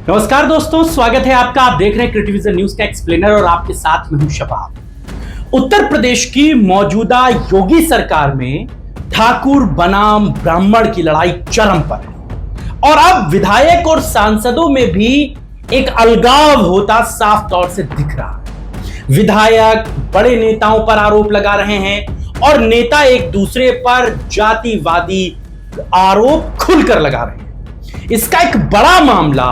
नमस्कार दोस्तों, स्वागत है आपका। आप देख रहे हैं क्रिएटिविजन न्यूज का एक्सप्लेनर और आपके साथ में हूं शबाब। उत्तर प्रदेश की मौजूदा योगी सरकार में ठाकुर बनाम ब्राह्मण की लड़ाई चरम पर है और अब विधायक और सांसदों में भी एक अलगाव होता साफ तौर से दिख रहा है। विधायक बड़े नेताओं पर आरोप लगा रहे हैं और नेता एक दूसरे पर जातिवादी आरोप खुलकर लगा रहे हैं। इसका एक बड़ा मामला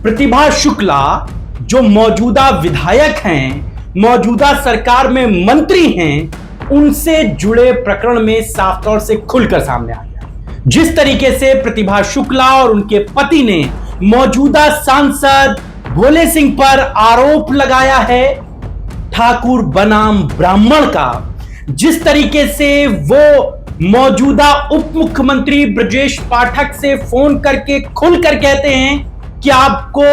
प्रतिभा शुक्ला, जो मौजूदा विधायक हैं, मौजूदा सरकार में मंत्री हैं, उनसे जुड़े प्रकरण में साफ तौर से खुलकर सामने आ गया। जिस तरीके से प्रतिभा शुक्ला और उनके पति ने मौजूदा सांसद भोले सिंह पर आरोप लगाया है ठाकुर बनाम ब्राह्मण का, जिस तरीके से वो मौजूदा उप मुख्यमंत्री ब्रजेश पाठक से फोन करके खुलकर कहते हैं कि आपको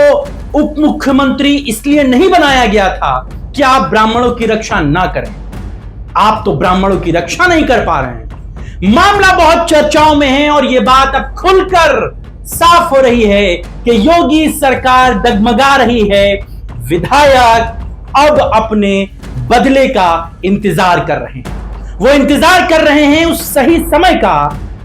उप मुख्यमंत्री इसलिए नहीं बनाया गया था कि आप ब्राह्मणों की रक्षा ना करें। आप तो ब्राह्मणों की रक्षा नहीं कर पा रहे हैं। मामला बहुत चर्चाओं में है और यह बात अब खुलकर साफ हो रही है कि योगी सरकार डगमगा रही है। विधायक अब अपने बदले का इंतजार कर रहे हैं। वो इंतजार कर रहे हैं उस सही समय का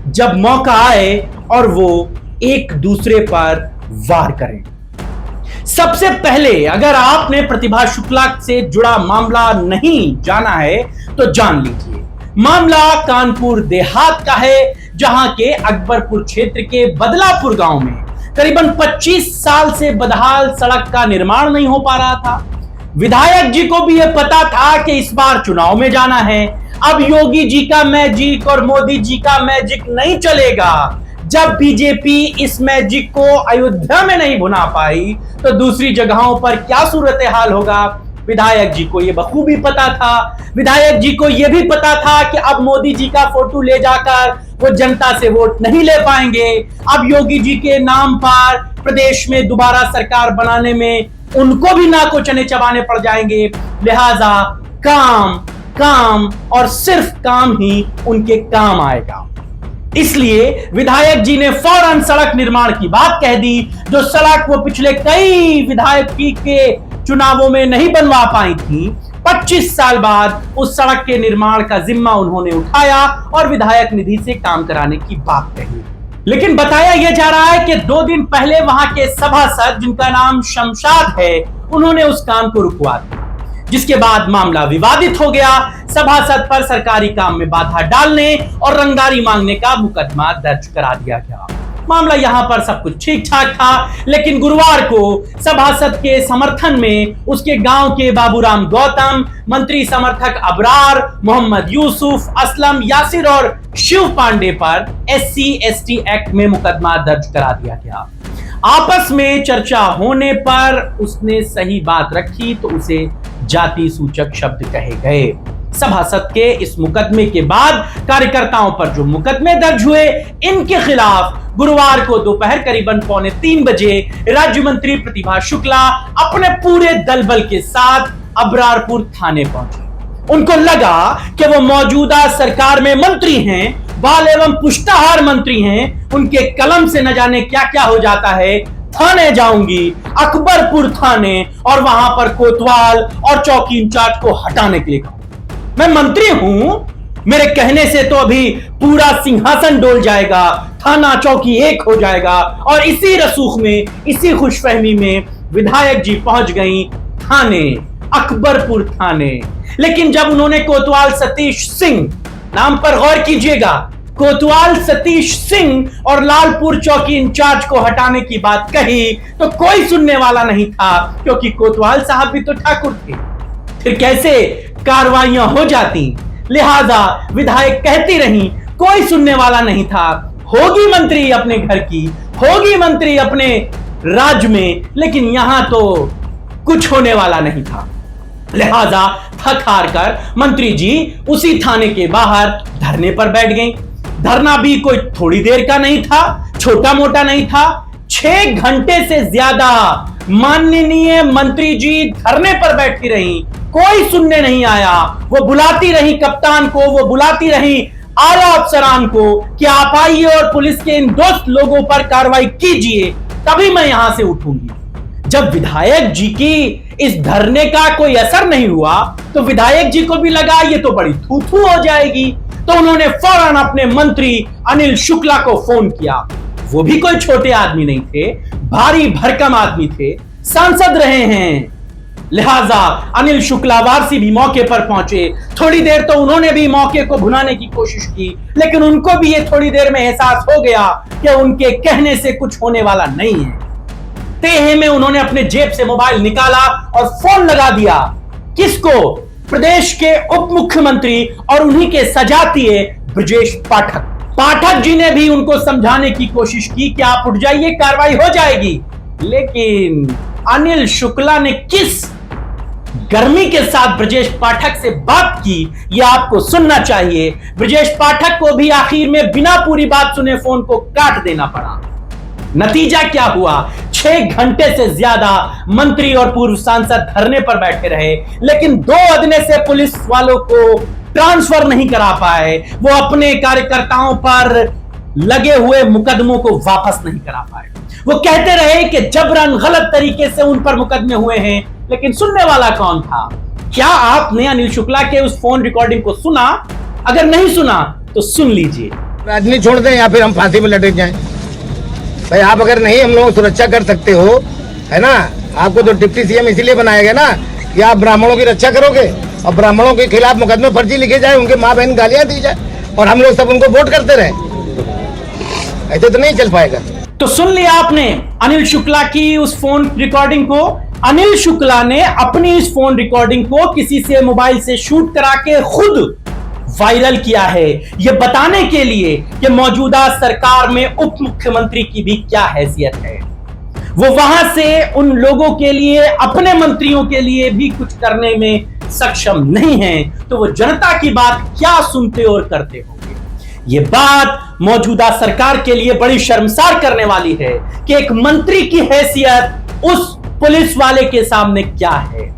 जब मौका आए और वो एक दूसरे पर वार करें। सबसे पहले अगर आपने प्रतिभा शुक्ला से जुड़ा मामला नहीं जाना है तो जान लीजिए। मामला कानपुर देहात का है, जहां के अकबरपुर क्षेत्र के बदलापुर गांव में करीबन 25 साल से बदहाल सड़क का निर्माण नहीं हो पा रहा था। विधायक जी को भी यह पता था कि इस बार चुनाव में जाना है। अब योगी जी का मैजिक और मोदी जी का मैजिक नहीं चलेगा। जब बीजेपी इस मैजिक को अयोध्या में नहीं भुना पाई तो दूसरी जगहों पर क्या सूरत हाल होगा। विधायक जी को यह बखूबी पता था। विधायक जी को यह भी पता था कि अब मोदी जी का फोटो ले जाकर वो जनता से वोट नहीं ले पाएंगे। अब योगी जी के नाम पर प्रदेश में दोबारा सरकार बनाने में उनको भी नाको चने चबाने पड़ जाएंगे। लिहाजा काम काम और सिर्फ काम ही उनके काम आएगा। इसलिए विधायक जी ने फौरन सड़क निर्माण की बात कह दी, जो सड़क वो पिछले कई विधायक के चुनावों में नहीं बनवा पाई थी। 25 साल बाद उस सड़क के निर्माण का जिम्मा उन्होंने उठाया और विधायक निधि से काम कराने की बात कही। लेकिन बताया यह जा रहा है कि 2 दिन पहले वहां के सभासद, जिनका नाम शमशाद है, उन्होंने उस काम को रुकवा दिया, जिसके बाद मामला विवादित हो गया। सभासद पर सरकारी काम में बाधा डालने और रंगदारी मांगने का मुकदमा दर्ज करा दिया गया। मामला यहां पर सब कुछ ठीक ठाक था, लेकिन गुरुवार को सभासद के समर्थन में उसके गांव के बाबूराम गौतम, मंत्री समर्थक अबरार, मोहम्मद यूसुफ, असलम, यासिर और शिव पांडे पर SC/ST एक्ट में मुकदमा दर्ज करा दिया गया। आपस में चर्चा होने पर उसने सही बात रखी तो उसे जाति सूचक शब्द कहे गए। सभासद के इस मुकदमे के बाद कार्यकर्ताओं पर जो मुकदमे दर्ज हुए, इनके खिलाफ गुरुवार को दोपहर करीबन 2:45 बजे राज्य मंत्री प्रतिभा शुक्ला अपने पूरे दलबल के साथ अबरारपुर थाने पहुंचे। उनको लगा कि वो मौजूदा सरकार में मंत्री हैं, बाल एवं पुष्टाहार मंत्री हैं, उनके कलम से न जाने क्या क्या हो जाता है। थाने जाऊंगी, अकबरपुर थाने, और वहां पर कोतवाल और चौकी इंचार्ज को हटाने के लिए कहूं। मैं मंत्री हूं, मेरे कहने से तो अभी पूरा सिंहासन डोल जाएगा, थाना चौकी एक हो जाएगा। और इसी रसूख में, इसी खुशफहमी में विधायक जी पहुंच गई थाने, अकबरपुर थाने। लेकिन जब उन्होंने कोतवाल सतीश सिंह, नाम पर गौर कीजिएगा, कोतवाल सतीश सिंह और लालपुर चौकी इंचार्ज को हटाने की बात कही तो कोई सुनने वाला नहीं था, क्योंकि कोतवाल साहब भी तो ठाकुर थे। फिर कैसे कार्रवाइयां हो जाती। लिहाजा विधायक कहती रही, कोई सुनने वाला नहीं था। होगी मंत्री अपने घर की, होगी मंत्री अपने राज्य में, लेकिन यहां तो कुछ होने वाला नहीं था। लिहाजा थक हार कर मंत्री जी उसी थाने के बाहर धरने पर बैठ गई। धरना भी कोई थोड़ी देर का नहीं था, छोटा मोटा नहीं था। 6 घंटे से ज्यादा माननीय मंत्री जी धरने पर बैठी रही, कोई सुनने नहीं आया। वो बुलाती रही कप्तान को, वो बुलाती रही आला अफसरान को कि आप आइए और पुलिस के इन दोस्त लोगों पर कार्रवाई कीजिए। तभी मैं यहां से उठूंगी। जब विधायक जी की इस धरने का कोई असर नहीं हुआ तो विधायक जी को भी लगा ये तो बड़ी थू-थू हो जाएगी, तो उन्होंने फौरन अपने मंत्री अनिल शुक्ला को फोन किया। वो भी कोई छोटे आदमी नहीं थे, भारी भरकम आदमी थे, सांसद रहे हैं। लिहाजा अनिल शुक्ला वारसी भी मौके पर पहुंचे। थोड़ी देर तो उन्होंने भी मौके को भुनाने की कोशिश की, लेकिन उनको भी ये थोड़ी देर में एहसास हो गया कि उनके कहने से कुछ होने वाला नहीं है। तेहे में उन्होंने अपने जेब से मोबाइल निकाला और फोन लगा दिया। किसको? प्रदेश के उप मुख्यमंत्री और उन्हीं के सजातीय ब्रजेश पाठक। पाठक जी ने भी उनको समझाने की कोशिश की कि आप उठ जाइए, कार्रवाई हो जाएगी। लेकिन अनिल शुक्ला ने किस गर्मी के साथ ब्रजेश पाठक से बात की, यह आपको सुनना चाहिए। ब्रजेश पाठक को भी आखिर में बिना पूरी बात सुने फोन को काट देना पड़ा। नतीजा क्या हुआ? 6 घंटे से ज्यादा मंत्री और पूर्व सांसद धरने पर बैठे रहे, लेकिन 2 अदने से पुलिस वालों को ट्रांसफर नहीं करा पाए। वो अपने कार्यकर्ताओं पर लगे हुए मुकदमों को वापस नहीं करा पाए। वो कहते रहे कि जबरन गलत तरीके से उन पर मुकदमे हुए हैं, लेकिन सुनने वाला कौन था? क्या आपने अनिल शुक्ला के उस फोन रिकॉर्डिंग को सुना? अगर नहीं सुना तो सुन लीजिए। राजनीति छोड़ दें या फिर हम फांसी में लटक जाएं। भाई आप अगर नहीं हम लोग सुरक्षा कर सकते हो, है ना, आपको तो डिप्टी सीएम इसीलिए बनाया गया ना कि आप ब्राह्मणों की रक्षा करोगे और ब्राह्मणों के खिलाफ मुकदमे फर्जी लिखे जाए, उनके माँ बहन गालियां दी जाए और हम लोग सब उनको वोट करते रहे। ऐसे तो नहीं चल पाएगा। तो सुन लिया आपने अनिल शुक्ला की उस फोन रिकॉर्डिंग को। अनिल शुक्ला ने अपनी इस फोन रिकॉर्डिंग को किसी से मोबाइल से शूट करा के खुद वायरल किया है, यह बताने के लिए कि मौजूदा सरकार में उप मुख्यमंत्री की भी क्या हैसियत है। वो वहां से उन लोगों के लिए, अपने मंत्रियों के लिए भी कुछ करने में सक्षम नहीं है, तो वो जनता की बात क्या सुनते और करते होंगे। ये बात मौजूदा सरकार के लिए बड़ी शर्मसार करने वाली है कि एक मंत्री की हैसियत उस पुलिस वाले के सामने क्या है।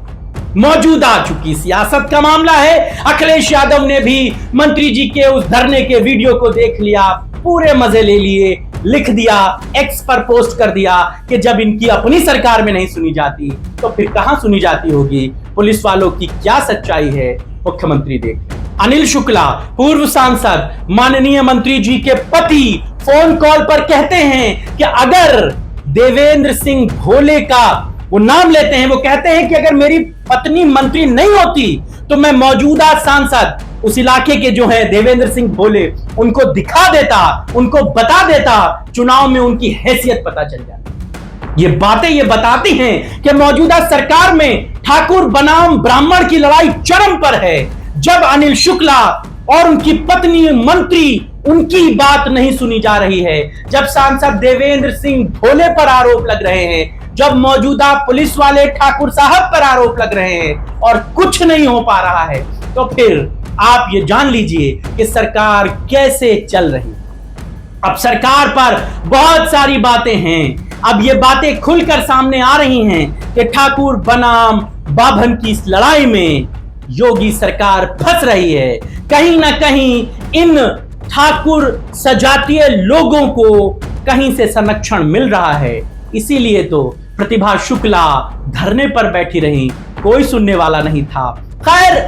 मौजूदा चूंकि सियासत का मामला है, अखिलेश यादव ने भी मंत्री जी के उस धरने के वीडियो को देख लिया, पूरे मजे ले लिए, लिख दिया, एक्स पर पोस्ट कर दिया कि जब इनकी अपनी सरकार में नहीं सुनी जाती तो फिर कहां सुनी जाती होगी। पुलिस वालों की क्या सच्चाई है, मुख्यमंत्री देख लें। अनिल शुक्ला, पूर्व सांसद, माननीय मंत्री जी के पति, फोन कॉल पर कहते हैं कि अगर देवेंद्र सिंह भोले का वो नाम लेते हैं, वो कहते हैं कि अगर मेरी पत्नी मंत्री नहीं होती तो मैं मौजूदा सांसद उस इलाके के जो है देवेंद्र सिंह भोले, उनको दिखा देता, उनको बता देता, चुनाव में उनकी हैसियत पता चल जाती। ये बातें ये बताती हैं कि मौजूदा सरकार में ठाकुर बनाम ब्राह्मण की लड़ाई चरम पर है। जब अनिल शुक्ला और उनकी पत्नी मंत्री, उनकी बात नहीं सुनी जा रही है, जब सांसद देवेंद्र सिंह भोले पर आरोप लग रहे हैं, जब मौजूदा पुलिस वाले ठाकुर साहब पर आरोप लग रहे हैं और कुछ नहीं हो पा रहा है, तो फिर आप ये जान लीजिए कि सरकार कैसे चल रही है। अब सरकार पर बहुत सारी बातें हैं। अब ये बातें खुलकर सामने आ रही हैं कि ठाकुर बनाम बाभन की इस लड़ाई में योगी सरकार फंस रही है। कहीं ना कहीं इन ठाकुर सजातीय लोगों को कहीं से संरक्षण मिल रहा है। इसीलिए तो प्रतिभा शुक्ला धरने पर बैठी रही, कोई सुनने वाला नहीं था। खैर,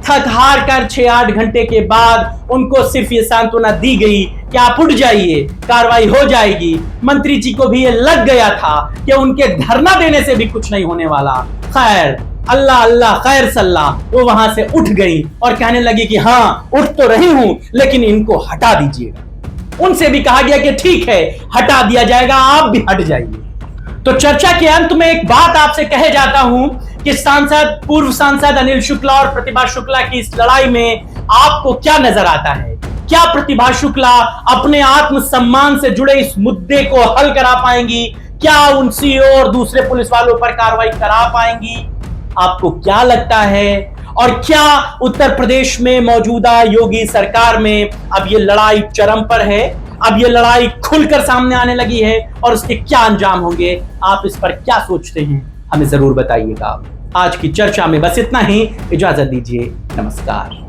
थक हार कर 6-8 घंटे के बाद उनको सिर्फ ये सांत्वना दी गई कि आप उठ जाइए, कार्रवाई हो जाएगी। मंत्री जी को भी ये लग गया था कि उनके धरना देने से भी कुछ नहीं होने वाला। खैर, अल्लाह अल्लाह खैर सल्लाह, वो वहां से उठ गई और कहने लगी कि हाँ उठ तो रही हूं, लेकिन इनको हटा दीजिएगा। उनसे भी कहा गया कि ठीक है, हटा दिया जाएगा, आप भी हट जाइए। तो चर्चा के अंत में एक बात आपसे कहे जाता हूं कि सांसद, पूर्व सांसद अनिल शुक्ला और प्रतिभा शुक्ला की इस लड़ाई में आपको क्या नजर आता है? क्या प्रतिभा शुक्ला अपने आत्मसम्मान से जुड़े इस मुद्दे को हल करा पाएंगी? क्या उन सीओ और दूसरे पुलिस वालों पर कार्रवाई करा पाएंगी? आपको क्या लगता है? और क्या उत्तर प्रदेश में मौजूदा योगी सरकार में अब ये लड़ाई चरम पर है? अब ये लड़ाई खुलकर सामने आने लगी है और उसके क्या अंजाम होंगे? आप इस पर क्या सोचते हैं, हमें जरूर बताइएगा। आज की चर्चा में बस इतना ही। इजाजत दीजिए, नमस्कार।